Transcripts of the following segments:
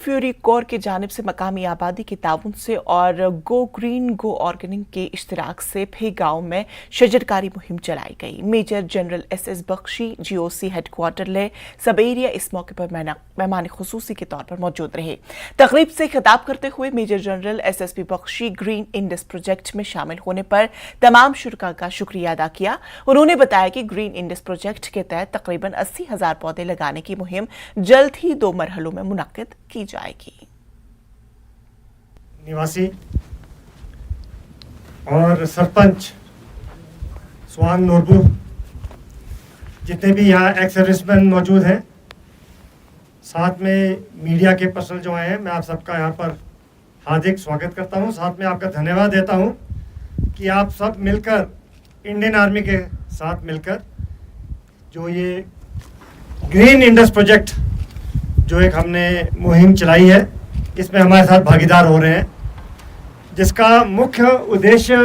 Fury core की जानिब से मकामी आबादी के ताउन से और गो ग्रीन गो ऑर्गेनिक के इश्तिराक से फे गांव में शजरकारी मुहिम चलाई गई। Major general S Bakshi GOC headquarter Leh sub area इस मौके पर मेहमान खुसूसी के तौर पर मौजूद रहे। तकरीब से खिताब करते हुए major general SSP Bakshi green Indus project में शामिल होने पर तमाम शुरका का शुक्रिया अदा किया। उन्होंने बताया कि ग्रीन इंडस प्रोजेक्ट के तहत तकरीबन 80,000 पौधे लगाने की मुहिम जल्द ही 2 मरहलों में मुनक्किद की जाएगी। निवासी और सरपंच स्वांग नूरबू, जितने भी यहाँ एक्स सर्विसमैन मौजूद हैं, साथ में मीडिया के पर्सनल जो आए हैं, मैं आप सबका यहाँ पर हार्दिक स्वागत करता हूँ। साथ में आपका धन्यवाद देता हूँ कि आप सब मिलकर इंडियन आर्मी के साथ मिलकर जो ये ग्रीन इंडस प्रोजेक्ट जो एक हमने मुहिम चलाई है, इसमें हमारे साथ भागीदार हो रहे हैं, जिसका मुख्य उद्देश्य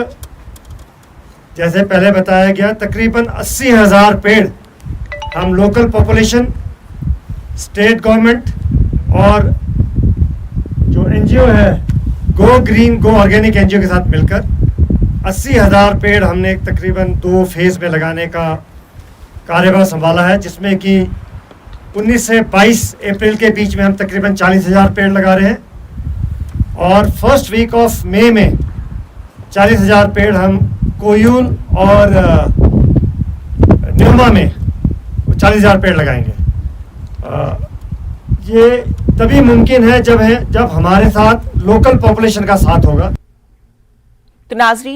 जैसे पहले बताया गया तकरीबन 80,000 पेड़ हम लोकल पॉपुलेशन, स्टेट गवर्नमेंट और जो NGO है गो ग्रीन गो ऑर्गेनिक NGO के साथ मिलकर 80,000 पेड़ हमने तकरीबन 2 फेज़ में लगाने का कार्यभार संभाला है, जिसमें कि 19 से 22 अप्रैल के बीच में हम तकरीबन 40,000 पेड़ लगा रहे हैं और फर्स्ट वीक ऑफ मई में 40,000 पेड़ हम कोयूल और न्यूमा में 40,000 पेड़ लगाएंगे। ये तभी मुमकिन है जब हमारे साथ लोकल पॉपुलेशन का साथ होगा। तो नाज़रीन,